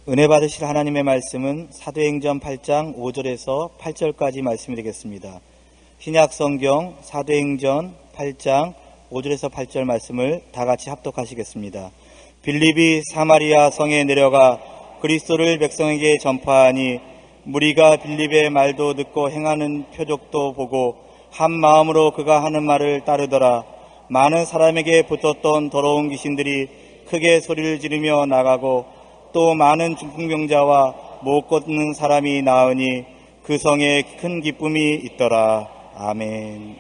은혜 받으실 하나님의 말씀은 사도행전 8장 5절에서 8절까지 말씀이 되겠습니다. 신약성경 사도행전 8장 5절에서 8절 말씀을 다 같이 합독하시겠습니다. 빌립이 사마리아 성에 내려가 그리스도를 백성에게 전파하니 무리가 빌립의 말도 듣고 행하는 표적도 보고 한 마음으로 그가 하는 말을 따르더라. 많은 사람에게 붙었던 더러운 귀신들이 크게 소리를 지르며 나가고 또 많은 중풍병자와 못 걷는 사람이 나으니 그 성에 큰 기쁨이 있더라. 아멘.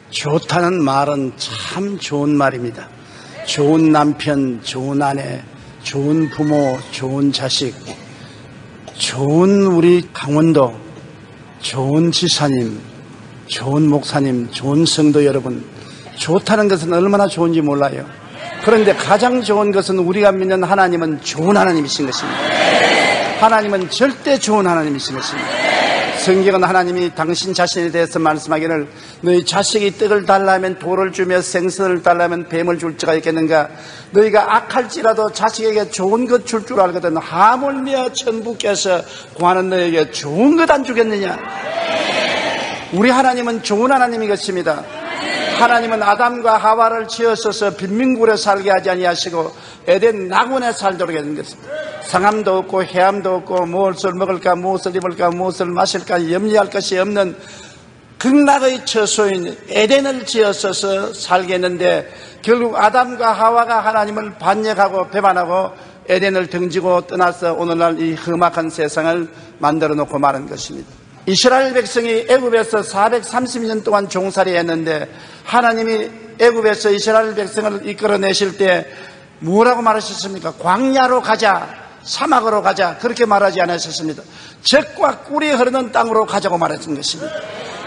좋다는 말은 참 좋은 말입니다. 좋은 남편, 좋은 아내, 좋은 부모, 좋은 자식, 좋은 우리 강원도, 좋은 지사님, 좋은 목사님, 좋은 성도 여러분, 좋다는 것은 얼마나 좋은지 몰라요. 그런데 가장 좋은 것은 우리가 믿는 하나님은 좋은 하나님이신 것입니다. 하나님은 절대 좋은 하나님이신 것입니다. 성경은 하나님이 당신 자신에 대해서 말씀하기를 너희 자식이 떡을 달라면 돌을 주며 생선을 달라면 뱀을 줄 자가 있겠는가. 너희가 악할지라도 자식에게 좋은 것 줄 줄 알거든 하물며 천부께서 구하는 너희에게 좋은 것 안 주겠느냐. 우리 하나님은 좋은 하나님이 것입니다. 하나님은 아담과 하와를 지으셔서 빈민굴에 살게 하지 아니하시고 에덴 낙원에 살도록 했는 것입니다. 상함도 없고 해함도 없고 무엇을 먹을까 무엇을 입을까 무엇을 마실까 염려할 것이 없는 극락의 처소인 에덴을 지으셔서 살게 했는데 결국 아담과 하와가 하나님을 반역하고 배반하고 에덴을 등지고 떠나서 오늘날 이 험악한 세상을 만들어 놓고 말한 것입니다. 이스라엘 백성이 애굽에서 430년 동안 종살이 했는데 하나님이 애굽에서 이스라엘 백성을 이끌어내실 때 뭐라고 말하셨습니까? 광야로 가자, 사막으로 가자, 그렇게 말하지 않으셨습니다. 젖과 꿀이 흐르는 땅으로 가자고 말했던 것입니다.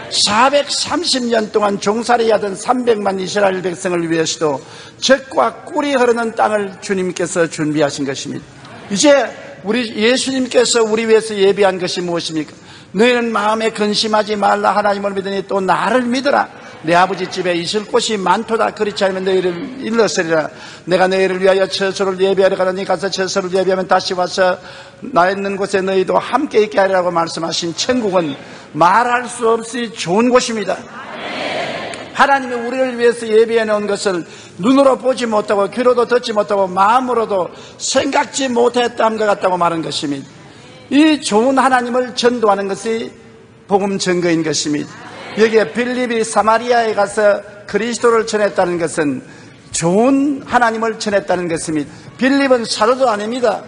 430년 동안 종살이 하던 300만 이스라엘 백성을 위해서도 젖과 꿀이 흐르는 땅을 주님께서 준비하신 것입니다. 이제 우리 예수님께서 우리 위해서 예비한 것이 무엇입니까? 너희는 마음에 근심하지 말라. 하나님을 믿으니 또 나를 믿으라. 내 아버지 집에 있을 곳이 많도다. 그렇지 않으면 너희를 일러서리라. 내가 너희를 위하여 처소를 예비하러 가더니 가서 처소를 예비하면 다시 와서 나 있는 곳에 너희도 함께 있게 하리라고 말씀하신 천국은 말할 수 없이 좋은 곳입니다. 하나님이 우리를 위해서 예비해 놓은 것을 눈으로 보지 못하고 귀로도 듣지 못하고 마음으로도 생각지 못했다는 것 같다고 말한 것입니다. 이 좋은 하나님을 전도하는 것이 복음 증거인 것입니다. 여기에 빌립이 사마리아에 가서 그리스도를 전했다는 것은 좋은 하나님을 전했다는 것입니다. 빌립은 사도도 아닙니다.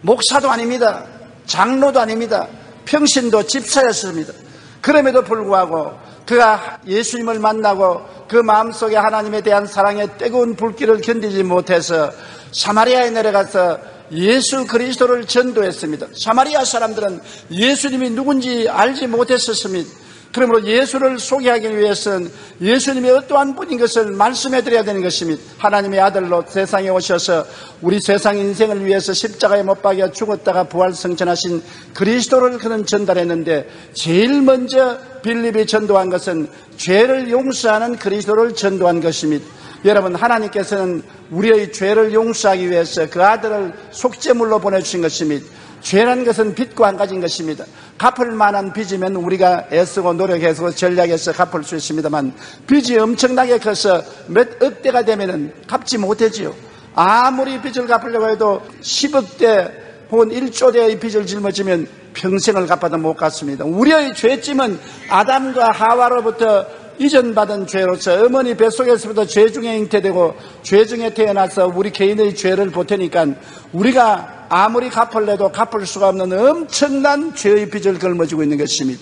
목사도 아닙니다. 장로도 아닙니다. 평신도 집사였습니다. 그럼에도 불구하고 그가 예수님을 만나고 그 마음속에 하나님에 대한 사랑의 뜨거운 불길을 견디지 못해서 사마리아에 내려가서 예수 그리스도를 전도했습니다. 사마리아 사람들은 예수님이 누군지 알지 못했었습니다. 그러므로 예수를 소개하기 위해서는 예수님이 어떠한 분인 것을 말씀해 드려야 되는 것입니다. 하나님의 아들로 세상에 오셔서 우리 세상 인생을 위해서 십자가에 못 박여 죽었다가 부활 승천하신 그리스도를 그는 전달했는데 제일 먼저 빌립이 전도한 것은 죄를 용서하는 그리스도를 전도한 것입니다. 여러분, 하나님께서는 우리의 죄를 용서하기 위해서 그 아들을 속죄물로 보내주신 것입니다. 죄라는 것은 빚과 한 가지인 것입니다. 갚을 만한 빚이면 우리가 애쓰고 노력해서 전략해서 갚을 수 있습니다만 빚이 엄청나게 커서 몇 억대가 되면은 갚지 못하지요. 아무리 빚을 갚으려고 해도 10억대 혹은 1조대의 빚을 짊어지면 평생을 갚아도 못 갚습니다. 우리의 죄짐은 아담과 하와로부터 이전받은 죄로서 어머니 뱃속에서부터 죄 중에 잉태되고 죄 중에 태어나서 우리 개인의 죄를 보태니까 우리가 아무리 갚을래도 갚을 수가 없는 엄청난 죄의 빚을 걸머지고 있는 것입니다.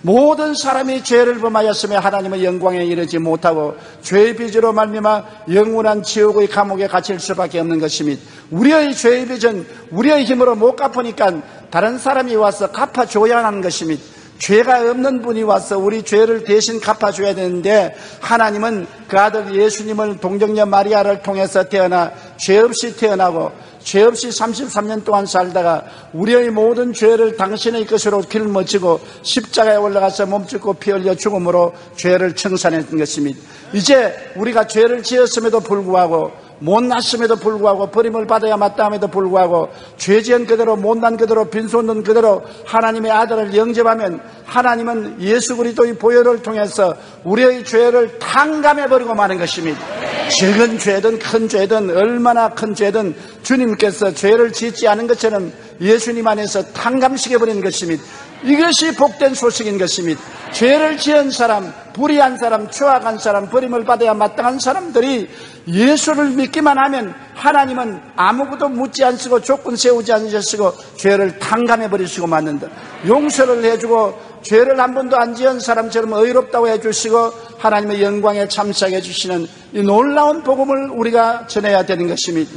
모든 사람이 죄를 범하였으며 하나님의 영광에 이르지 못하고 죄의 빚으로 말미암아 영원한 지옥의 감옥에 갇힐 수밖에 없는 것입니다. 우리의 죄의 빚은 우리의 힘으로 못 갚으니까 다른 사람이 와서 갚아줘야 하는 것입니다. 죄가 없는 분이 와서 우리 죄를 대신 갚아줘야 되는데 하나님은 그 아들 예수님을 동정녀 마리아를 통해서 태어나 죄 없이 태어나고 죄 없이 33년 동안 살다가 우리의 모든 죄를 당신의 것으로 길머지고 십자가에 올라가서 몸죽고 피 흘려 죽음으로 죄를 청산했던 것입니다. 이제 우리가 죄를 지었음에도 불구하고 못났음에도 불구하고 버림을 받아야 마땅함에도 불구하고 죄지은 그대로 못난 그대로 빈손 그대로 하나님의 아들을 영접하면 하나님은 예수 그리스도의 보혈을 통해서 우리의 죄를 탕감해버리고 마는 것입니다. 적은 죄든 큰 죄든 얼마나 큰 죄든 주님께서 죄를 짓지 않은 것처럼 예수님 안에서 탕감시켜버리는 것입니다. 이것이 복된 소식인 것입니다. 죄를 지은 사람, 불의한 사람, 추악한 사람, 버림을 받아야 마땅한 사람들이 예수를 믿기만 하면 하나님은 아무것도 묻지 않으시고 조건 세우지 않으시고 죄를 탕감해버리시고 만든다. 용서를 해주고 죄를 한 번도 안 지은 사람처럼 의롭다고 해주시고 하나님의 영광에 참석해 주시는 이 놀라운 복음을 우리가 전해야 되는 것입니다.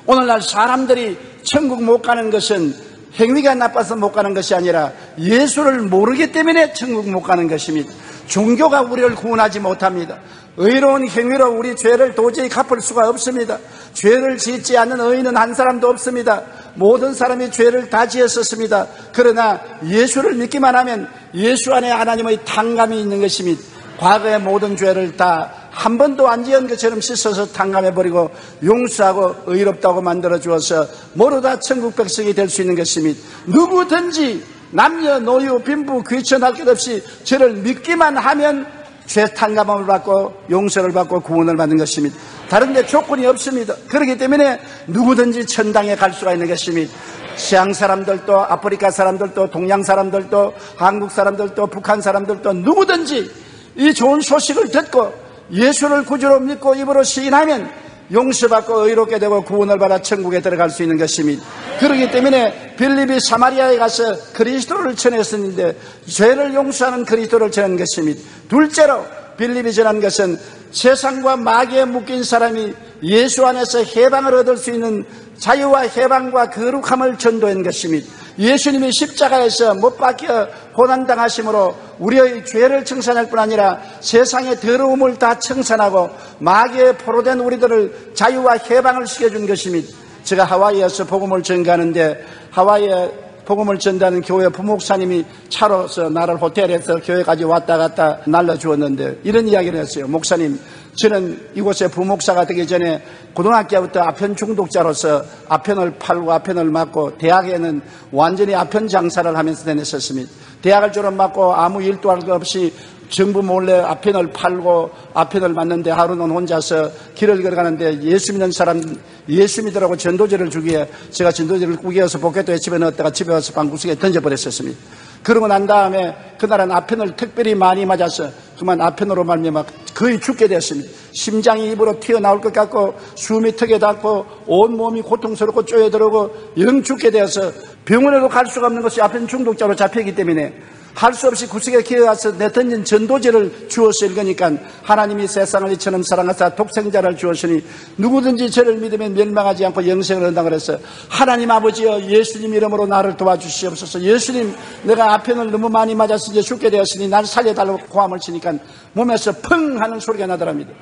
오늘날 사람들이 천국 못 가는 것은 행위가 나빠서 못 가는 것이 아니라 예수를 모르기 때문에 천국 못 가는 것입니다. 종교가 우리를 구원하지 못합니다. 의로운 행위로 우리 죄를 도저히 갚을 수가 없습니다. 죄를 짓지 않는 의인은 한 사람도 없습니다. 모든 사람이 죄를 다 지었었습니다. 그러나 예수를 믿기만 하면 예수 안에 하나님의 탕감이 있는 것입니다. 과거의 모든 죄를 다 한 번도 안 지은 것처럼 씻어서 탕감해버리고 용서하고 의롭다고 만들어 주어서 모두 다 천국 백성이 될 수 있는 것입니다. 누구든지 남녀 노유 빈부 귀천할 것 없이 저를 믿기만 하면 죄 탕감을 받고 용서를 받고 구원을 받는 것입니다. 다른 데 조건이 없습니다. 그렇기 때문에 누구든지 천당에 갈 수가 있는 것입니다. 서양 사람들도 아프리카 사람들도 동양 사람들도 한국 사람들도 북한 사람들도 누구든지 이 좋은 소식을 듣고 예수를 구주로 믿고 입으로 시인하면 용서받고 의롭게 되고 구원을 받아 천국에 들어갈 수 있는 것입니다. 그렇기 때문에 빌립이 사마리아에 가서 그리스도를 전했었는데 죄를 용서하는 그리스도를 전한 것입니다. 둘째로 빌립이 전한 것은 세상과 마귀에 묶인 사람이 예수 안에서 해방을 얻을 수 있는 자유와 해방과 거룩함을 전도한 것입니다. 예수님이 십자가에서 못 박혀 고난당하심으로 우리의 죄를 청산할 뿐 아니라 세상의 더러움을 다 청산하고 마귀에 포로된 우리들을 자유와 해방을 시켜준 것입니다. 제가 하와이에서 복음을 전가하는데 하와이에 복음을 전하는 교회 부목사님이 차로서 나를 호텔에서 교회까지 왔다 갔다 날려주었는데 이런 이야기를 했어요. 목사님, 저는 이곳에 부목사가 되기 전에 고등학교부터 아편 중독자로서 아편을 팔고 아편을 맞고 대학에는 완전히 아편 장사를 하면서 다녔었습니다. 대학을 졸업받고 아무 일도 할 것 없이 정부 몰래 아편을 팔고 아편을 맞는데 하루는 혼자서 길을 걸어가는데 예수 믿는 사람 예수 믿으라고 전도제를 주기에 제가 전도제를 구겨서 포켓도에 집에 넣었다가 집에 와서 방구석에 던져버렸었습니다. 그러고 난 다음에 그날은 아편을 특별히 많이 맞아서 그만 아편으로 말미암아 거의 죽게 됐습니다. 심장이 입으로 튀어나올 것 같고 숨이 턱에 닿고 온몸이 고통스럽고 쪼여들고 영 죽게 되어서 병원에도 갈 수가 없는 것이 아편 중독자로 잡히기 때문에 할 수 없이 구석에 기어가서 내 던진 전도제를 주어서 읽으니까 하나님이 세상을 이처럼 사랑하사 독생자를 주었으니 누구든지 저를 믿으면 멸망하지 않고 영생을 얻는다 그래서 하나님 아버지여 예수님 이름으로 나를 도와주시옵소서. 예수님 내가 아편을 너무 많이 맞아서 이제 죽게 되었으니 날 살려달라고 고함을 치니까 몸에서 펑 하는 소리가 나더랍니다.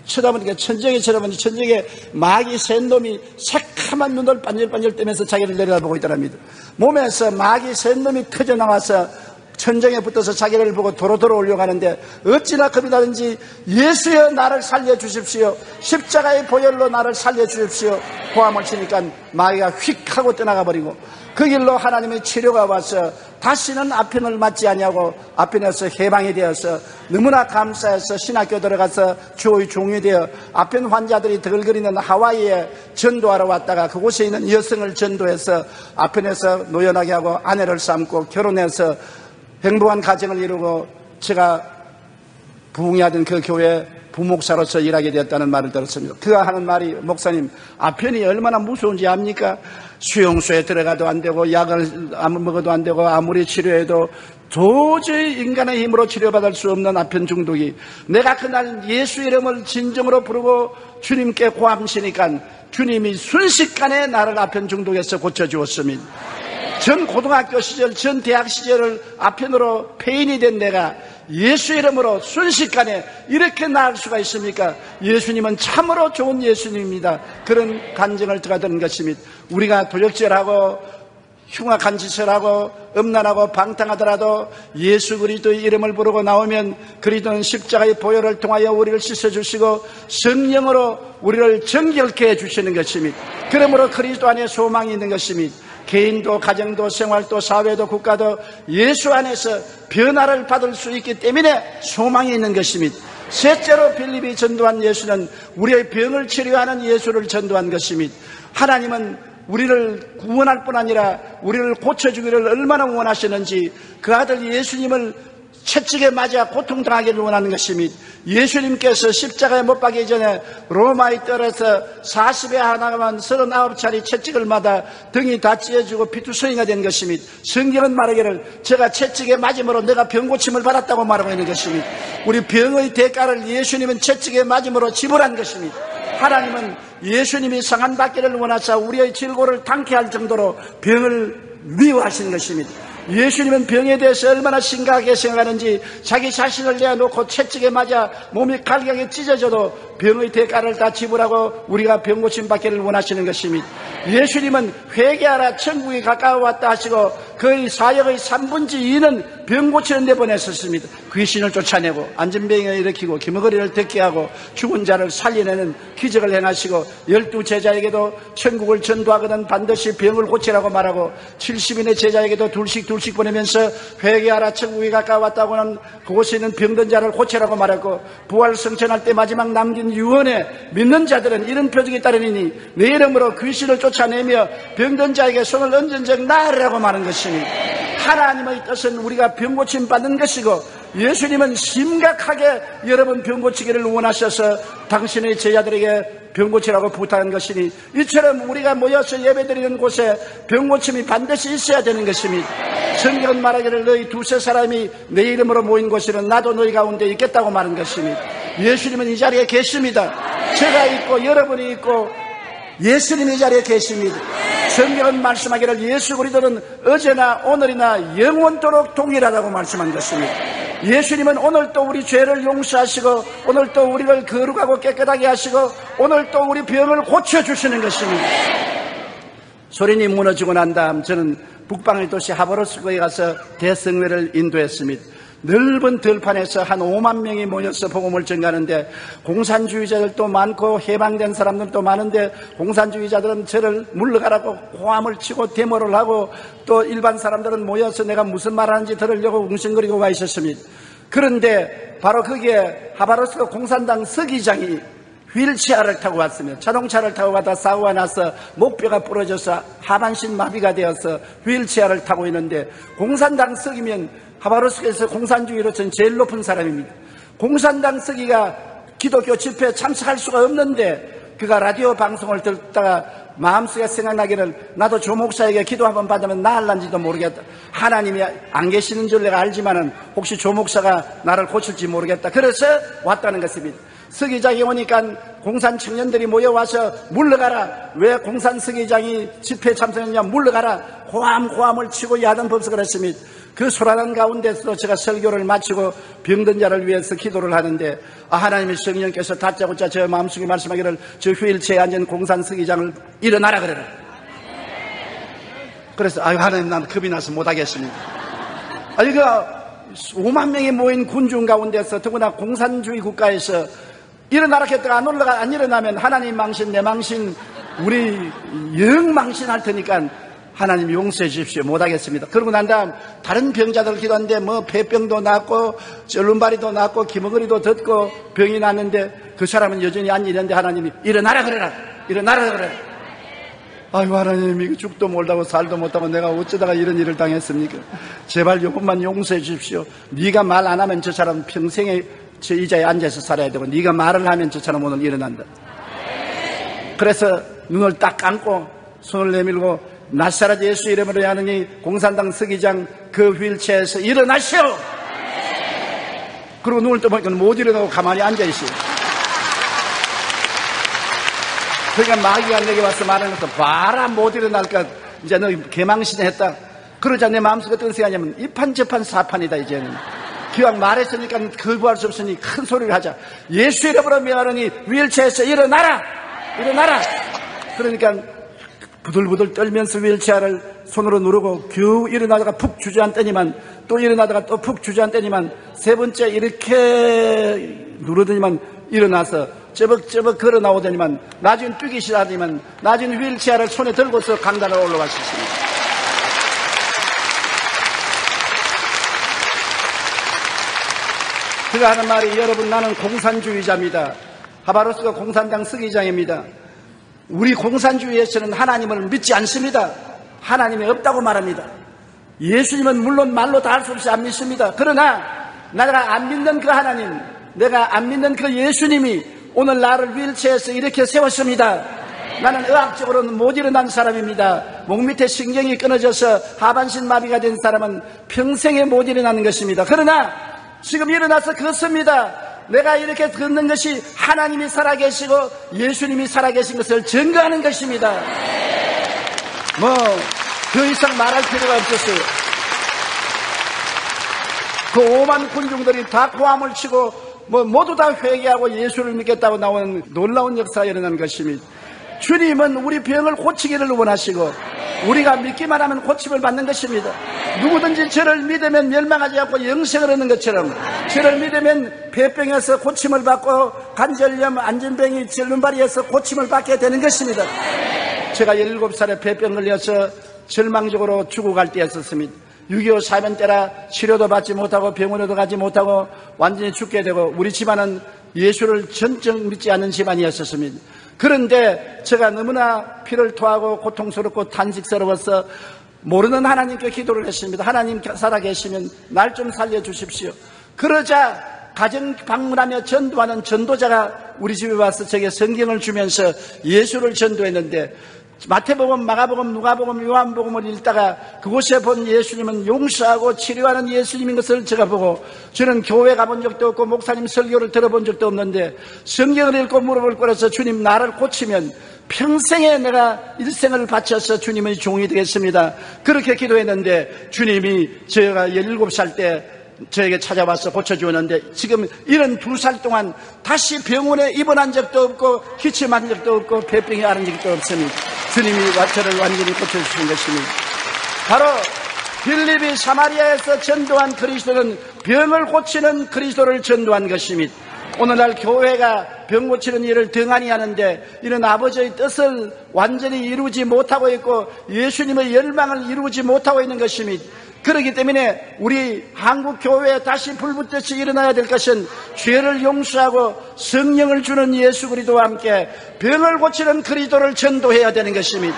쳐다보니까 천정에 쳐다보니 천정에 마귀 센 놈이 새카만 눈을 반질반질 뜨면서 자기를 내려다보고 있더랍니다. 몸에서 마귀 센 놈이 터져나와서 천정에 붙어서 자기를 보고 도로도로 올려가는데 어찌나 겁이 나든지 예수여 나를 살려주십시오. 십자가의 보혈로 나를 살려주십시오. 고함을 치니까 마귀가 휙 하고 떠나가 버리고 그 길로 하나님의 치료가 와서 다시는 아편을 맞지 아니하고 아편에서 해방이 되어서 너무나 감사해서 신학교 들어가서 주의 종이 되어 아편 환자들이 덜거리는 하와이에 전도하러 왔다가 그곳에 있는 여성을 전도해서 아편에서 노연하게 하고 아내를 삼고 결혼해서 행복한 가정을 이루고 제가 부흥하던 그 교회 부목사로서 일하게 되었다는 말을 들었습니다. 그가 하는 말이 목사님 아편이 얼마나 무서운지 압니까? 수용소에 들어가도 안 되고 약을 아무 먹어도 안 되고 아무리 치료해도 도저히 인간의 힘으로 치료받을 수 없는 아편 중독이 내가 그날 예수 이름을 진정으로 부르고 주님께 고함시니까 주님이 순식간에 나를 아편 중독에서 고쳐주었습니다. 전 고등학교 시절, 전 대학 시절을 아편으로 폐인이 된 내가 예수 이름으로 순식간에 이렇게 나을 수가 있습니까? 예수님은 참으로 좋은 예수님입니다. 그런 간증을 들어가는 것입니다. 우리가 도적질하고 흉악한 짓을 하고 음란하고 방탕하더라도 예수 그리스도의 이름을 부르고 나오면 그리스도는 십자가의 보혈을 통하여 우리를 씻어주시고 성령으로 우리를 정결케 해주시는 것입니다. 그러므로 그리스도 안에 소망이 있는 것입니다. 개인도 가정도 생활도 사회도 국가도 예수 안에서 변화를 받을 수 있기 때문에 소망이 있는 것입니다. 셋째로 빌립이 전도한 예수는 우리의 병을 치료하는 예수를 전도한 것입니다. 하나님은 우리를 구원할 뿐 아니라 우리를 고쳐주기를 얼마나 원하시는지 그 아들 예수님을 채찍에 맞아 고통당하기를 원하는 것입니다. 예수님께서 십자가에 못 박기 전에 로마의 뜰에서 40에 하나만 39차례 채찍을 맞아 등이 다 찢어지고 피투성이가 된 것입니다. 성경은 말하기를 제가 채찍에 맞음으로 내가 병고침을 받았다고 말하고 있는 것입니다. 우리 병의 대가를 예수님은 채찍에 맞음으로 지불한 것입니다. 하나님은 예수님이 상한받기를 원하사 우리의 질고를 당케 할 정도로 병을 미워하시는 것입니다. 예수님은 병에 대해서 얼마나 심각하게 생각하는지 자기 자신을 내어놓고 채찍에 맞아 몸이 갈기하게 찢어져도 병의 대가를 다 지불하고 우리가 병 고침 받기를 원하시는 것입니다. 예수님은 회개하라 천국이 가까워 왔다 하시고 그의 사역의 3분의 2는 병 고치는 데 보냈었습니다. 귀신을 쫓아내고 안전병을 일으키고 기머거리를 듣게 하고 죽은 자를 살려내는 기적을 행하시고 12 제자에게도 천국을 전도하거든 반드시 병을 고치라고 말하고 70인의 제자에게도 둘씩 보내면서 회개하라 천국이 가까워 왔다고 하는 그곳에 있는 병든 자를 고치라고 말하고 부활 성천할 때 마지막 남긴 유언에 믿는 자들은 이런 표적이 따르니 내 이름으로 귀신을 쫓아내며 병든 자에게 손을 얹은 적 나으리라고 말한 것이니 하나님의 뜻은 우리가 병고침 받는 것이고 예수님은 심각하게 여러분 병고치기를 원하셔서 당신의 제자들에게 병고치라고 부탁한 것이니 이처럼 우리가 모여서 예배드리는 곳에 병고침이 반드시 있어야 되는 것입니다. 성경은 말하기를 너희 두세 사람이 내 이름으로 모인 곳에는 나도 너희 가운데 있겠다고 말한 것입니다. 예수님은 이 자리에 계십니다. 제가 있고 여러분이 있고 예수님이 이 자리에 계십니다. 성경은 말씀하기를 예수 그리스도는 어제나 오늘이나 영원토록 동일하다고 말씀한 것입니다. 예수님은 오늘도 우리 죄를 용서하시고 오늘도 우리를 거룩하고 깨끗하게 하시고 오늘도 우리 병을 고쳐주시는 것입니다. 소련이 무너지고 난 다음 저는 북방의 도시 하바롭스크에 가서 대성회를 인도했습니다. 넓은 들판에서 한 5만 명이 모여서 복음을 전가하는데 공산주의자들도 많고 해방된 사람들도 많은데 공산주의자들은 저를 물러가라고 고함을 치고 데모를 하고 또 일반 사람들은 모여서 내가 무슨 말 하는지 들으려고 웅성거리고 와 있었습니다. 그런데 바로 거기에 하바롭스크 공산당 서기장이 휠체어를 타고 왔으며 자동차를 타고 가다 사고가 나서 목뼈가 부러져서 하반신 마비가 되어서 휠체어를 타고 있는데 공산당 서기면 하바롭스크에서 공산주의로서는 제일 높은 사람입니다. 공산당 서기가 기독교 집회에 참석할 수가 없는데 그가 라디오 방송을 듣다가 마음속에 생각나기를 나도 조 목사에게 기도 한번 받으면 나을란지도 모르겠다. 하나님이 안 계시는 줄 내가 알지만은 혹시 조 목사가 나를 고칠지 모르겠다. 그래서 왔다는 것입니다. 서기장이 오니까 공산 청년들이 모여와서 물러가라. 왜 공산 서기장이 집회에 참석했냐 물러가라. 호함을 치고 야단 법석을 했습니다. 그 소란한 가운데서도 제가 설교를 마치고 병든 자를 위해서 기도를 하는데 하나님의 성령께서 다짜고짜 저 마음속에 말씀하기를 저 휠체어에 앉은 공산 서기장을 일어나라 그래라. 그래서 하나님 난 겁이 나서 못하겠습니다. 그 5만 명이 모인 군중 가운데서 더구나 공산주의 국가에서 일어나라 했다가 안 일어나면 하나님 망신 내 망신 우리 영 망신할 테니까 하나님 용서해 주십시오. 못하겠습니다. 그러고 난 다음 다른 병자들 기도하는데 뭐 폐병도 낫고 쩔름바리도 낫고 기머거리도 덧고 병이 났는데 그 사람은 여전히 앉아 있는데 하나님이 일어나라 그래라. 일어나라 그래라. 아이고 하나님 이거 죽도 몰다고 살도 못하고 내가 어쩌다가 이런 일을 당했습니까? 제발 이번만 용서해 주십시오. 네가 말 안 하면 저 사람 평생에 저 의자에 앉아서 살아야 되고 네가 말을 하면 저 사람 오늘 일어난다. 그래서 눈을 딱 감고 손을 내밀고 나사렛 예수 이름으로 하느니 공산당 서기장 그 휠체어에서 일어나시오. 그리고 눈을 떠보니까 못 일어나고 가만히 앉아있어요. 그러니까 마귀가 내게 와서 말하면서 봐라 못 일어날까 이제 너 개망신했다. 그러자 내 마음속에 어떤 생각이냐면 이판저판 사판이다. 이제는 기왕 말했으니까 거부할 수 없으니 큰 소리를 하자. 예수 이름으로 명하느니 휠체어에서 일어나라. 일어나라. 그러니까 부들부들 떨면서 휠체어를 손으로 누르고 겨우 일어나다가 푹 주저앉더니만 또 일어나다가 또 푹 주저앉더니만 세 번째 이렇게 누르더니만 일어나서 쩌벅쩌벅 걸어 나오더니만 나중에 뛰기 시작하더니만 나중에 휠체어를 손에 들고서 강단을 올라가셨습니다. 그가 하는 말이 여러분 나는 공산주의자입니다. 하바로스가 공산당 서기장입니다. 우리 공산주의에서는 하나님을 믿지 않습니다. 하나님이 없다고 말합니다. 예수님은 물론 말로 다 할 수 없이 안 믿습니다. 그러나 내가 안 믿는 그 하나님, 내가 안 믿는 그 예수님이 오늘 나를 휠체어에서 이렇게 세웠습니다. 나는 의학적으로는 못 일어난 사람입니다. 목 밑에 신경이 끊어져서 하반신 마비가 된 사람은 평생에 못 일어나는 것입니다. 그러나 지금 일어나서 걷습니다. 내가 이렇게 걷는 것이 하나님이 살아계시고 예수님이 살아계신 것을 증거하는 것입니다. 더 이상 말할 필요가 없었어요. 그 5만 군중들이 다 고함을 치고 모두 다 회개하고 예수를 믿겠다고 나오는 놀라운 역사가 일어난 것입니다. 주님은 우리 병을 고치기를 원하시고 우리가 믿기만 하면 고침을 받는 것입니다. 누구든지 저를 믿으면 멸망하지 않고 영생을 얻는 것처럼 저를 믿으면 폐병에서 고침을 받고 관절염, 안진병이 절름발이에서 고침을 받게 되는 것입니다. 제가 17살에 폐병 걸려서 절망적으로 죽어갈 때였었습니다. 6.25 사변 때라 치료도 받지 못하고 병원에도 가지 못하고 완전히 죽게 되고 우리 집안은 예수를 전적 믿지 않는 집안이었었습니다. 그런데 제가 너무나 피를 토하고 고통스럽고 탄식스러워서 모르는 하나님께 기도를 했습니다. 하나님 살아계시면 날 좀 살려주십시오. 그러자 가정 방문하며 전도하는 전도자가 우리 집에 와서 제게 성경을 주면서 예수를 전도했는데 마태복음, 마가복음, 누가복음, 요한복음을 읽다가 그곳에 본 예수님은 용서하고 치료하는 예수님인 것을 제가 보고 저는 교회 가본 적도 없고 목사님 설교를 들어본 적도 없는데 성경을 읽고 물어볼 거라서 주님 나를 고치면 평생에 내가 일생을 바쳐서 주님의 종이 되겠습니다. 그렇게 기도했는데 주님이 제가 17살 때 저에게 찾아와서 고쳐주었는데 지금 72살 동안 다시 병원에 입원한 적도 없고 기침한 적도 없고 폐병이 앓은 적도 없습니다. 주님이 저를 완전히 고쳐주신 것입니다. 바로 빌립이 사마리아에서 전도한 그리스도는 병을 고치는 그리스도를 전도한 것입니다. 오늘날 교회가 병 고치는 일을 등한히 하는데 이런 아버지의 뜻을 완전히 이루지 못하고 있고 예수님의 열망을 이루지 못하고 있는 것입니다. 그렇기 때문에 우리 한국 교회에 다시 불붙듯이 일어나야 될 것은 죄를 용서하고 성령을 주는 예수 그리스도와 함께 병을 고치는 그리스도를 전도해야 되는 것입니다.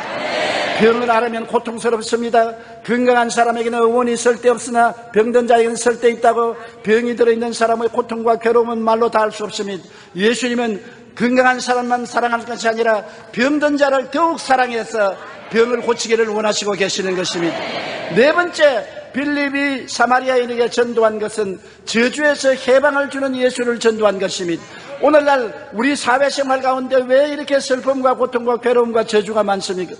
병을 앓으면 고통스럽습니다. 건강한 사람에게는 의원이 쓸데없으나 병든 자에게는 쓸데있다고 병이 들어있는 사람의 고통과 괴로움은 말로 다 할 수 없습니다. 예수님은 건강한 사람만 사랑할 것이 아니라 병든 자를 더욱 사랑해서 병을 고치기를 원하시고 계시는 것입니다. 네 번째, 빌립이 사마리아인에게 전도한 것은 저주에서 해방을 주는 예수를 전도한 것입니다. 오늘날 우리 사회생활 가운데 왜 이렇게 슬픔과 고통과 괴로움과 저주가 많습니까?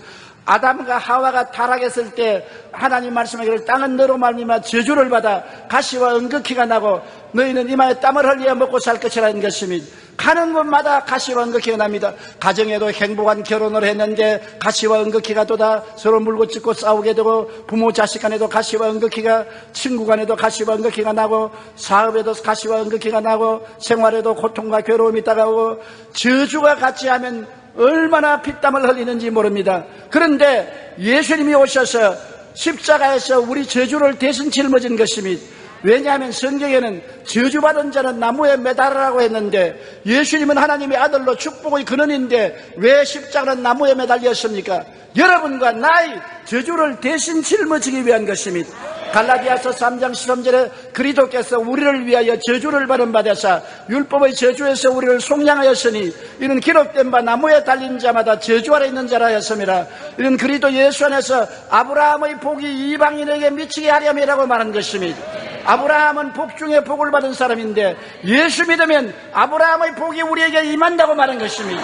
아담과 하와가 타락했을 때 하나님 말씀하기를 땅은 너로 말미암아 저주를 받아 가시와 응극기가 나고 너희는 이마에 땀을 흘려 먹고 살 것이라는 것입니다. 가는 곳마다 가시와 응극기가 납니다. 가정에도 행복한 결혼을 했는데 가시와 응극기가 또다 서로 물고 찢고 싸우게 되고 부모 자식 간에도 가시와 응극기가 친구 간에도 가시와 응극기가 나고 사업에도 가시와 응극기가 나고 생활에도 고통과 괴로움이 다가오고 저주가 같이 하면 얼마나 피땀을 흘리는지 모릅니다. 그런데 예수님이 오셔서 십자가에서 우리 저주를 대신 짊어진 것입니다. 왜냐하면 성경에는 저주받은 자는 나무에 매달으라고 했는데 예수님은 하나님의 아들로 축복의 근원인데 왜 십자가는 나무에 매달렸습니까? 여러분과 나의 저주를 대신 짊어지기 위한 것입니다. 갈라디아서 3장 13절에 그리스도께서 우리를 위하여 저주를 받은 바 되사 율법의 저주에서 우리를 속량하였으니 이는 기록된 바 나무에 달린 자마다 저주 아래 있는 자라 하였음이라. 이는 그리스도 예수 안에서 아브라함의 복이 이방인에게 미치게 하렴이라고 말한 것입니다. 아브라함은 복 중에 복을 받은 사람인데 예수 믿으면 아브라함의 복이 우리에게 임한다고 말한 것입니다.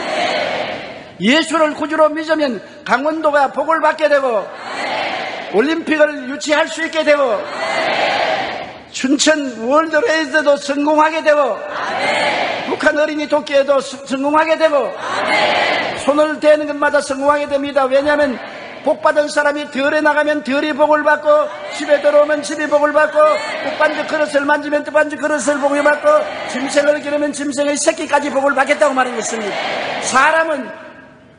예수를 구주로 믿으면 강원도가 복을 받게 되고 올림픽을 유치할 수 있게 되고 춘천 월드레이스도 성공하게 되고 북한 어린이 도끼에도 성공하게 되고 손을 대는 것마다 성공하게 됩니다. 왜냐하면 복받은 사람이 덜에 나가면 덜이 복을 받고, 집에 들어오면 집이 복을 받고, 국반주 그릇을 만지면 뜻반주 그릇을 복을 받고, 짐승을 기르면 짐승의 새끼까지 복을 받겠다고 말하는 것입니다.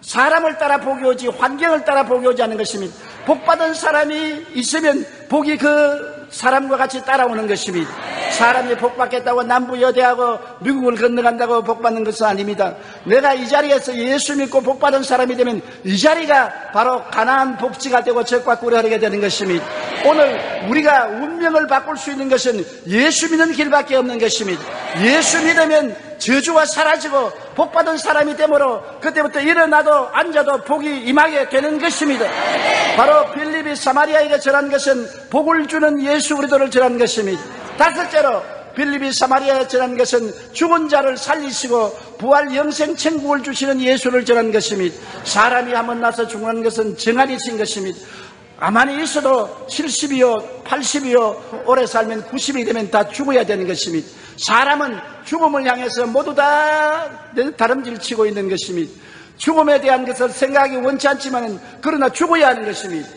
사람을 따라 복이 오지 환경을 따라 복이 오지 않는 것입니다. 복받은 사람이 있으면 복이 그 사람과 같이 따라오는 것입니다. 사람이 복받겠다고 남부 여대하고 미국을 건너간다고 복받는 것은 아닙니다. 내가 이 자리에서 예수 믿고 복받은 사람이 되면 이 자리가 바로 가나안 복지가 되고 적과 꿀이 흐르게 되는 것입니다. 오늘 우리가 운명을 바꿀 수 있는 것은 예수 믿는 길밖에 없는 것입니다. 예수 믿으면 저주가 사라지고 복받은 사람이 되므로 그때부터 일어나도 앉아도 복이 임하게 되는 것입니다. 바로 빌립이 사마리아에게 전한 것은 복을 주는 예수 그리스도를 전한 것입니다. 다섯째로 빌립이 사마리아에 전한 것은 죽은 자를 살리시고 부활 영생 천국을 주시는 예수를 전한 것입니다. 사람이 한번 나서 죽는 것은 정한이신 것입니다. 가만히 있어도 70이요 80이요 오래 살면 90이 되면 다 죽어야 되는 것입니다. 사람은 죽음을 향해서 모두 다 다름질 치고 있는 것입니다. 죽음에 대한 것을 생각하기 원치 않지만 그러나 죽어야 하는 것입니다.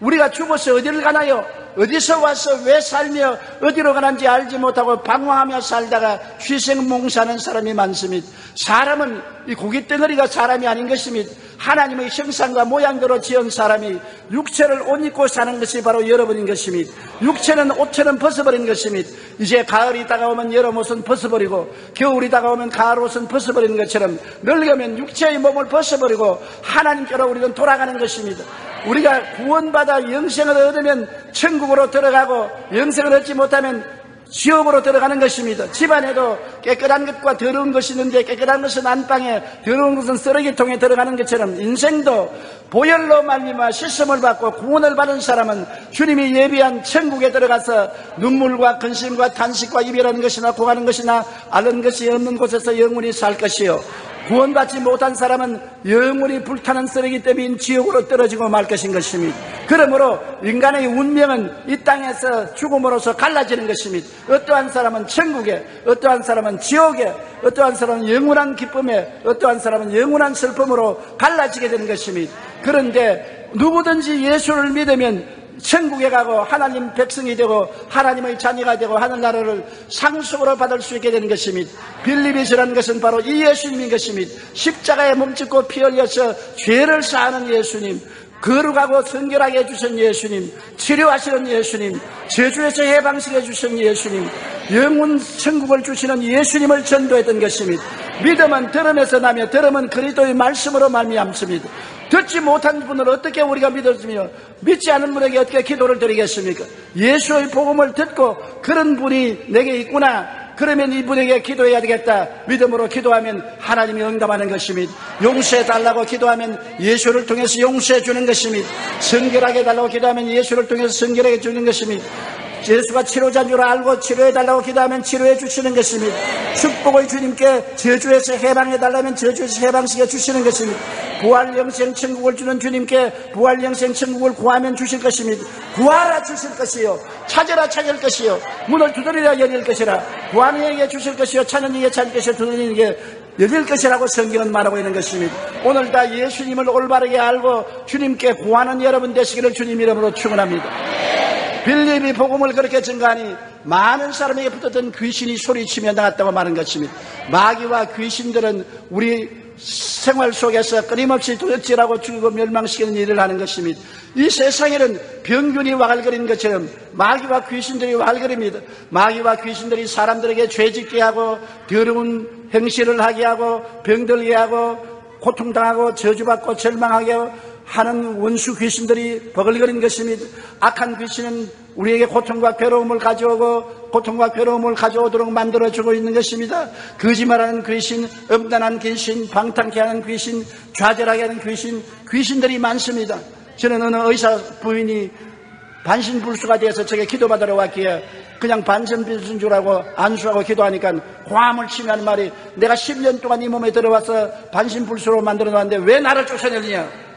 우리가 죽어서 어디를 가나요? 어디서 와서 왜 살며 어디로 가는지 알지 못하고 방황하며 살다가 취생몽사하는 사람이 많습니다. 사람은 이 고깃덩어리가 사람이 아닌 것입니다. 하나님의 형상과 모양대로 지은 사람이 육체를 옷 입고 사는 것이 바로 여러분인 것입니다. 육체는 옷처럼 벗어버린 것입니다. 이제 가을이 다가오면 여름 옷은 벗어버리고 겨울이 다가오면 가을 옷은 벗어버리는 것처럼 늙으면 육체의 몸을 벗어버리고 하나님께로 우리는 돌아가는 것입니다. 우리가 구원받아 영생을 얻으면 천국으로 들어가고 영생을 얻지 못하면 지옥으로 들어가는 것입니다. 집안에도 깨끗한 것과 더러운 것이 있는데 깨끗한 것은 안방에 더러운 것은 쓰레기통에 들어가는 것처럼 인생도 보혈로 말미암아 씻음을 받고 구원을 받은 사람은 주님이 예비한 천국에 들어가서 눈물과 근심과 탄식과 이별하는 것이나 고하는 것이나 앓는 것이 없는 곳에서 영원히 살 것이요 구원받지 못한 사람은 영원히 불타는 쓰레기 때문에 지옥으로 떨어지고 말 것인 것입니다. 그러므로 인간의 운명은 이 땅에서 죽음으로써 갈라지는 것입니다. 어떠한 사람은 천국에, 어떠한 사람은 지옥에, 어떠한 사람은 영원한 기쁨에, 어떠한 사람은 영원한 슬픔으로 갈라지게 되는 것입니다. 그런데 누구든지 예수를 믿으면 천국에 가고 하나님 백성이 되고 하나님의 자녀가 되고 하늘나라를 상속으로 받을 수 있게 되는 것입니다. 빌립이 전한 것은 바로 이 예수님인 것입니다. 십자가에 몸짓고 피 흘려서 죄를 사하는 예수님, 거룩하고 성결하게 해주신 예수님, 치료하시는 예수님, 저주에서 해방시켜 주신 예수님, 영원 천국을 주시는 예수님을 전도했던 것입니다. 믿음은 들음에서 나며 들음은 그리스도의 말씀으로 말미암습니다. 듣지 못한 분을 어떻게 우리가 믿었으며 믿지 않은 분에게 어떻게 기도를 드리겠습니까? 예수의 복음을 듣고 그런 분이 내게 있구나, 그러면 이분에게 기도해야 되겠다, 믿음으로 기도하면 하나님이 응답하는 것입니다. 용서해 달라고 기도하면 예수를 통해서 용서해 주는 것입니다. 성결하게 달라고 기도하면 예수를 통해서 성결하게 주는 것입니다. 예수가 치료자인 줄 알고 치료해 달라고 기도하면 치료해 주시는 것입니다. 축복의 주님께 저주에서 해방해 달라면 저주에서 해방시켜 주시는 것입니다. 부활 영생 천국을 주는 주님께 부활 영생 천국을 구하면 주실 것입니다. 구하라 주실 것이요, 찾으라 찾을 것이요, 문을 두드리라 열릴 것이라. 구하는 이에게 주실 것이요, 찾는 이에게 찾을 것이요, 두드리는 이에게 열릴 것이라고 성경은 말하고 있는 것입니다. 오늘 다 예수님을 올바르게 알고 주님께 구하는 여러분 되시기를 주님 이름으로 축원합니다. 빌립이 복음을 그렇게 증거하니 많은 사람에게 붙었던 귀신이 소리치며 나갔다고 말한 것입니다. 마귀와 귀신들은 우리 생활 속에서 끊임없이 도둑질하고 죽이고 멸망시키는 일을 하는 것입니다. 이 세상에는 병균이 와글거리는 것처럼 마귀와 귀신들이 와글거립니다. 마귀와 귀신들이 사람들에게 죄짓게 하고 더러운 행실을 하게 하고 병들게 하고 고통당하고 저주받고 절망하게 하는 원수 귀신들이 버글거리는 것입니다. 악한 귀신은 우리에게 고통과 괴로움을 가져오고 고통과 괴로움을 가져오도록 만들어주고 있는 것입니다. 거짓말하는 귀신, 음란한 귀신, 방탕케 하는 귀신, 좌절하게 하는 귀신, 귀신들이 많습니다. 저는 어느 의사 부인이 반신불수가 되어서 저게 기도받으러 왔기에 그냥 반신불수인 줄 알고 안수하고 기도하니까 고함을 치며 하는 말이, 내가 10년 동안 이 몸에 들어와서 반신불수로 만들어 놨는데 왜 나를 쫓아내느냐.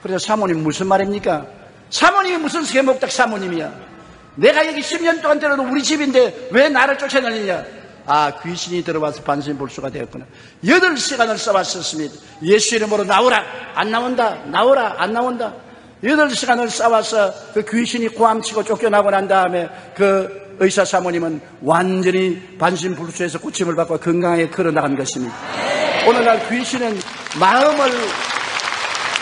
그래서 사모님 무슨 말입니까? 사모님이 무슨 세목닥 사모님이야. 내가 여기 10년 동안 들어도 우리 집인데 왜 나를 쫓아내느냐. 아, 귀신이 들어와서 반신불수가 되었구나. 8시간을 써봤었습니다. 예수 이름으로 나오라, 안 나온다, 나오라, 안 나온다. 8시간을 싸워서 그 귀신이 고함치고 쫓겨나고 난 다음에 그 의사 사모님은 완전히 반신불수해서 고침을 받고 건강하게 걸어나간 것입니다. 오늘날 귀신은 마음을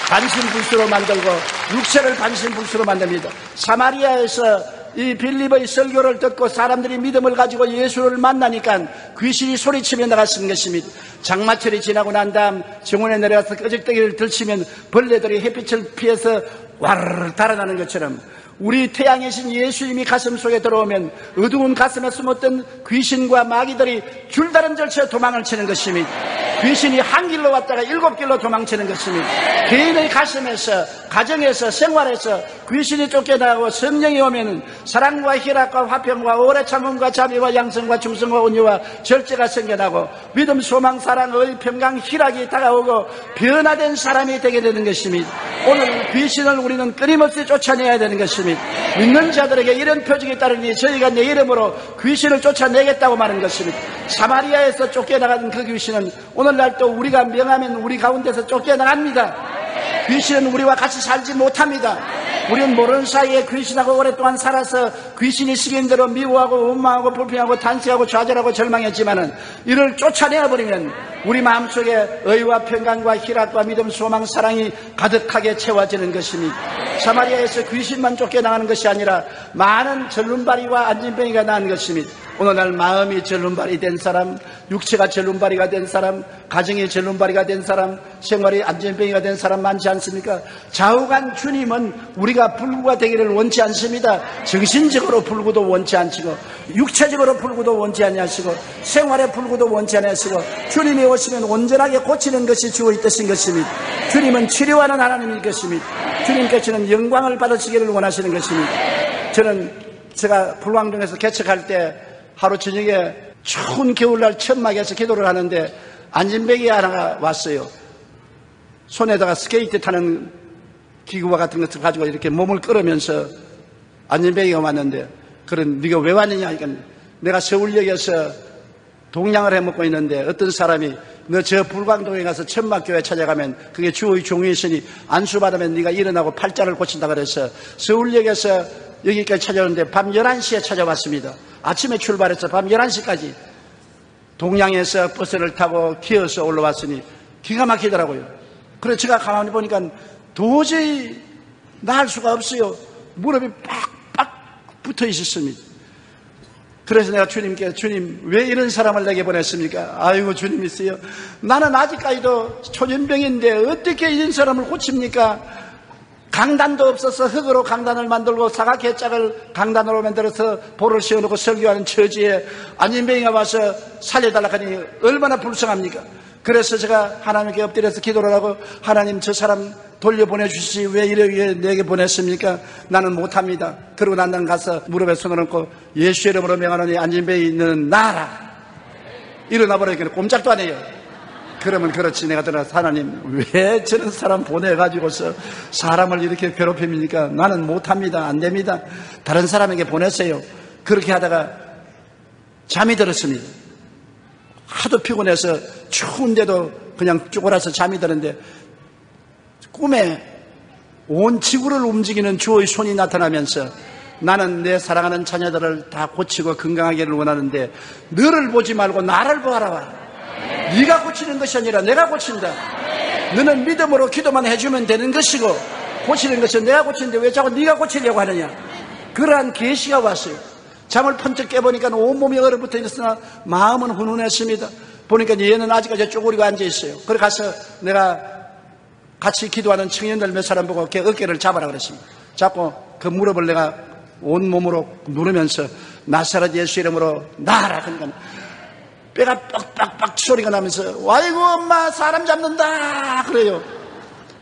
반신불수로 만들고 육체를 반신불수로 만듭니다. 사마리아에서 이 빌립의 설교를 듣고 사람들이 믿음을 가지고 예수를 만나니까 귀신이 소리치며 나갔은 것입니다. 장마철이 지나고 난 다음 정원에 내려가서 끄적대기를 들치면 벌레들이 햇빛을 피해서 와르르 달아나는 것처럼 우리 태양의 신 예수님이 가슴 속에 들어오면 어두운 가슴에 숨었던 귀신과 마귀들이 줄다른 절차에 도망을 치는 것입니다. 귀신이 한 길로 왔다가 7길로 도망치는 것입니다. 개인의 가슴에서, 가정에서, 생활에서 귀신이 쫓겨나고 성령이 오면 사랑과 희락과 화평과 오래 참음과 자비와 양성과 충성과 온유와 절제가 생겨나고 믿음, 소망, 사랑, 의, 평강, 희락이 다가오고 변화된 사람이 되게 되는 것입니다. 오늘 귀신을 우리는 끊임없이 쫓아내야 되는 것입니다. 믿는 자들에게 이런 표적이 따르니 저희가 내 이름으로 귀신을 쫓아내겠다고 말한 것입니다. 사마리아에서 쫓겨나간 그 귀신은 오늘날 또 우리가 명하면 우리 가운데서 쫓겨나갑니다. 귀신은 우리와 같이 살지 못합니다. 우리는 모르는 사이에 귀신하고 오랫동안 살아서 귀신이 시킨 대로 미워하고 원망하고 불평하고 탄식하고 좌절하고 절망했지만은 이를 쫓아내어버리면 우리 마음속에 의와 평강과 희락과 믿음, 소망, 사랑이 가득하게 채워지는 것입니다. 사마리아에서 귀신만 쫓겨나가는 것이 아니라 많은 절름발이와 안진뱅이가 나는 것입니다. 오늘날 마음이 절름발이 된 사람, 육체가 절름발이가 된 사람, 가정이 절름발이가 된 사람, 생활이 안전뱅이가 된 사람 많지 않습니까? 좌우간 주님은 우리가 불구가 되기를 원치 않습니다. 정신적으로 불구도 원치 않시고 육체적으로 불구도 원치 않으시고 생활의 불구도 원치 않으시고 주님이 오시면 온전하게 고치는 것이 주의 뜻인 것입니다. 주님은 치료하는 하나님일 것입니다. 주님께서는 영광을 받으시기를 원하시는 것입니다. 제가 불광동에서 개척할 때 하루 저녁에 추운 겨울날 천막에서 기도를 하는데 안진뱅이 하나가 왔어요. 손에다가 스케이트 타는 기구와 같은 것을 가지고 이렇게 몸을 끌으면서 안진뱅이가 왔는데, 그런 네가 왜 왔느냐 하니까 내가 서울역에서 동양을 해먹고 있는데 어떤 사람이 너 저 불광동에 가서 천막교회 찾아가면 그게 주의 종이 있으니 안수받으면 네가 일어나고 팔자를 고친다 그래서 서울역에서 여기까지 찾아오는데 밤 11시에 찾아왔습니다. 아침에 출발해서 밤 11시까지 동양에서 버스를 타고 기어서 올라왔으니 기가 막히더라고요. 그래서 제가 가만히 보니까 도저히 나을 수가 없어요. 무릎이 빡빡 붙어 있었습니다. 그래서 내가 주님께, 주님 왜 이런 사람을 내게 보냈습니까? 아이고 주님 있어요. 나는 아직까지도 초년병인데 어떻게 이런 사람을 고칩니까? 강단도 없어서 흙으로 강단을 만들고 사각개짝을 강단으로 만들어서 볼을 씌워놓고 설교하는 처지에 안진뱅이가 와서 살려달라고 하니 얼마나 불쌍합니까? 그래서 제가 하나님께 엎드려서 기도를 하고, 하나님 저 사람 돌려보내주시지 왜 이렇게 내게 보냈습니까? 나는 못합니다. 그러고 난 다음 가서 무릎에 손을 얹고 예수의 이름으로 명하노니 안진뱅이는 나아라. 일어나 버리니까 꼼짝도 안 해요. 그러면 그렇지, 내가 들어서 하나님 왜 저런 사람 보내가지고서 사람을 이렇게 괴롭힙니까? 나는 못합니다. 안 됩니다. 다른 사람에게 보냈어요. 그렇게 하다가 잠이 들었습니다. 하도 피곤해서 추운데도 그냥 쪼그라서 잠이 드는데 꿈에 온 지구를 움직이는 주의 손이 나타나면서 나는 내 사랑하는 자녀들을 다 고치고 건강하기를 원하는데 너를 보지 말고 나를 보아라. 네가 고치는 것이 아니라 내가 고친다. 너는 믿음으로 기도만 해주면 되는 것이고 고치는 것은 내가 고치는데 왜 자꾸 네가 고치려고 하느냐. 그러한 계시가 왔어요. 잠을 번쩍 깨보니까 온몸이 얼어붙어 있으나 마음은 훈훈했습니다. 보니까 얘는 아직까지 쪼그리고 앉아있어요. 그래 가서 내가 같이 기도하는 청년들 몇 사람 보고 어깨를 잡아라 그랬습니다. 잡고 그 무릎을 내가 온몸으로 누르면서 나사렛 예수 이름으로 나아라. 그러니까 뼈가 빡빡빡 소리가 나면서 아이고 엄마 사람 잡는다 그래요.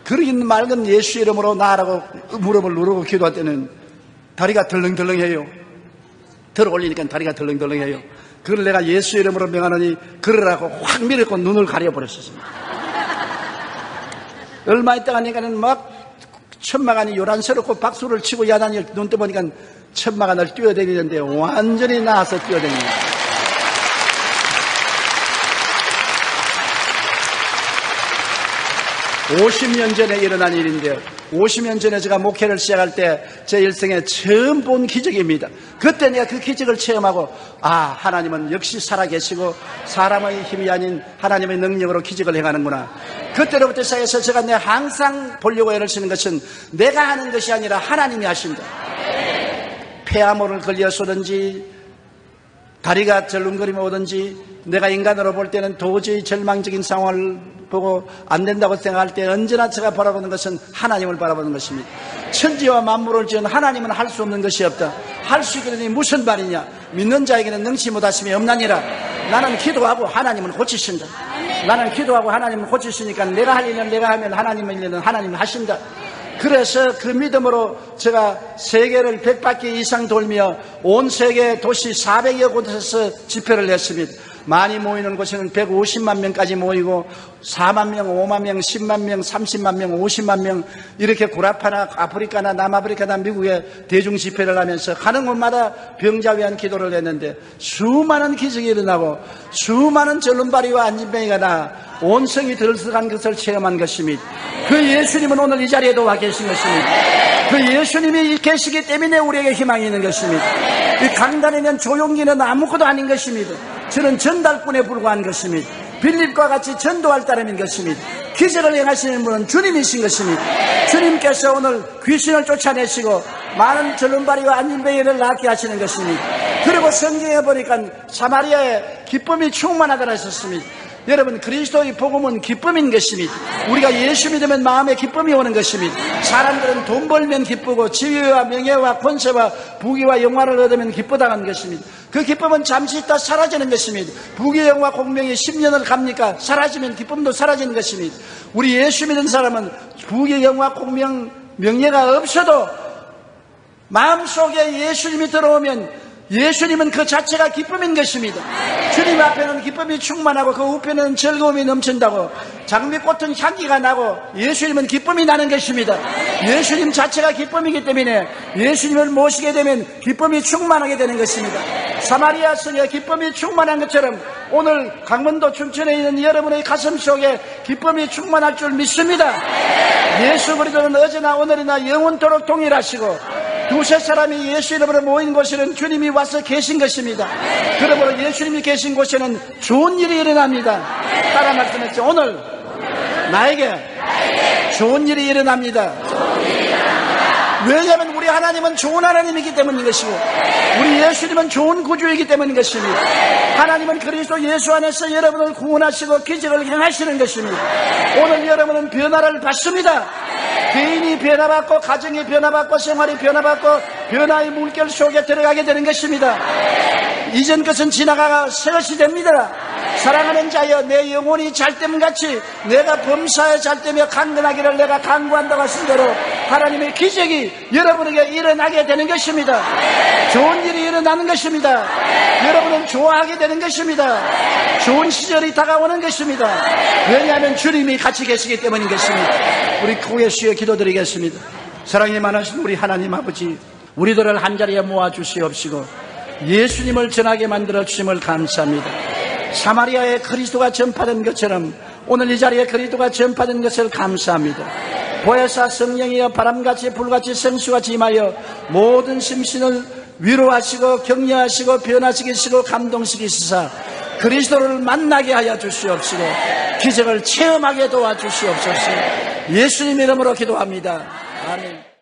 그러긴 맑은 예수 이름으로 나아라고 무릎을 누르고 기도할 때는 다리가 덜렁덜렁해요. 들어 올리니까 다리가 덜렁덜렁해요. 그걸 내가 예수 이름으로 명하노니 그러라고 확 밀었고 눈을 가려버렸었습니다. 얼마 있다가 하니까는 막 천막안이 요란스럽고 박수를 치고 야단이 눈 떠보니까 천막안을 뛰어다니는데 완전히 나와서 뛰어다닙니다. 50년 전에 일어난 일인데요. 50년 전에 제가 목회를 시작할 때 제 일생에 처음 본 기적입니다. 그때 내가 그 기적을 체험하고 하나님은 역시 살아계시고 사람의 힘이 아닌 하나님의 능력으로 기적을 행하는구나. 그때로부터 시작해서 제가 항상 보려고 애를 쓰는 것은 내가 하는 것이 아니라 하나님이 하신다. 폐암호를 걸려서든지 다리가 절름거리며 오든지 내가 인간으로 볼 때는 도저히 절망적인 상황을 보고 안 된다고 생각할 때 언제나 제가 바라보는 것은 하나님을 바라보는 것입니다. 천지와 만물을 지은 하나님은 할 수 없는 것이 없다. 할 수 있겠느니 무슨 말이냐. 믿는 자에게는 능치 못하심이 없나니라. 나는 기도하고 하나님은 고치신다. 나는 기도하고 하나님은 고치시니까 내가 할 일은 내가 하면 하나님의 일은 하나님이 하신다. 그래서 그 믿음으로 제가 세계를 100바퀴 이상 돌며 온 세계 도시 400여 곳에서 집회를 했습니다. 많이 모이는 곳에는 150만 명까지 모이고 4만 명, 5만 명, 10만 명, 30만 명, 50만 명 이렇게 구라파나 아프리카나 남아프리카나 미국에 대중 집회를 하면서 가는 곳마다 병자 위한 기도를 했는데 수많은 기적이 일어나고 수많은 절름발이와 안진병이가 나 온성이 들썩한 것을 체험한 것입니다. 그 예수님은 오늘 이 자리에도 와 계신 것입니다. 그 예수님이 계시기 때문에 우리에게 희망이 있는 것입니다. 이 강단에 있는 조용기는 아무것도 아닌 것입니다. 저는 전달꾼에 불과한 것입니다. 빌립과 같이 전도할 따름인 것입니다. 기적을 행하시는 분은 주님이신 것입니다. 주님께서 오늘 귀신을 쫓아내시고 많은 절름발이와 안진병이를 낫게 하시는 것입니다. 그리고 성경에 보니까 사마리아에 기쁨이 충만하더라 했었습니다. 여러분, 그리스도의 복음은 기쁨인 것입니다. 우리가 예수 믿으면 마음에 기쁨이 오는 것입니다. 사람들은 돈 벌면 기쁘고 지위와 명예와 권세와 부귀와 영화를 얻으면 기쁘다는 것입니다. 그 기쁨은 잠시 있다 사라지는 것입니다. 부귀, 영화, 공명이 10년을 갑니까? 사라지면 기쁨도 사라지는 것입니다. 우리 예수 믿는 사람은 부귀, 영화, 공명, 명예가 없어도 마음속에 예수님이 들어오면 예수님은 그 자체가 기쁨인 것입니다. 주님 앞에는 기쁨이 충만하고 그 우편에는 즐거움이 넘친다고 장미꽃은 향기가 나고 예수님은 기쁨이 나는 것입니다. 예수님 자체가 기쁨이기 때문에 예수님을 모시게 되면 기쁨이 충만하게 되는 것입니다. 사마리아 성에 기쁨이 충만한 것처럼 오늘 강원도 춘천에 있는 여러분의 가슴 속에 기쁨이 충만할 줄 믿습니다. 예수 그리스도는 어제나 오늘이나 영원토록 동일하시고 두세 사람이 예수 이름으로 모인 곳에는 주님이 와서 계신 것입니다. 그러므로 예수님이 계신 곳에는 좋은 일이 일어납니다. 따라 말씀했죠. 오늘 나에게 좋은 일이 일어납니다. 왜냐하면 우리 하나님은 좋은 하나님이기 때문인 것이고 우리 예수님은 좋은 구주이기 때문인 것입니다. 하나님은 그리스도 예수 안에서 여러분을 구원하시고 기적을 행하시는 것입니다. 오늘 여러분은 변화를 받습니다. 개인이 변화받고 가정이 변화받고 생활이 변화받고 변화의 물결 속에 들어가게 되는 것입니다. 이전 것은 지나가가 새 것이 됩니다. 사랑하는 자여, 내 영혼이 잘됨같이 내가 범사에 잘되며 강건하기를 내가 강구한다고 하신 대로 하나님의 기적이 여러분에게 일어나게 되는 것입니다. 좋은 일이 일어나는 것입니다. 여러분은 좋아하게 되는 것입니다. 좋은 시절이 다가오는 것입니다. 왜냐하면 주님이 같이 계시기 때문인 것입니다. 우리 고개 숙여 기도드리겠습니다. 사랑이 많으신 우리 하나님 아버지, 우리들을 한자리에 모아주시옵시고 예수님을 전하게 만들어 주심을 감사합니다. 사마리아에 그리스도가 전파된 것처럼 오늘 이 자리에 그리스도가 전파된 것을 감사합니다. 보혜사 성령이여 바람같이 불같이 생수같이 임하여 모든 심신을 위로하시고 격려하시고 변화시키시고 감동시키시사 그리스도를 만나게 하여 주시옵시고 기적을 체험하게 도와주시옵소서. 예수님 이름으로 기도합니다. 아멘.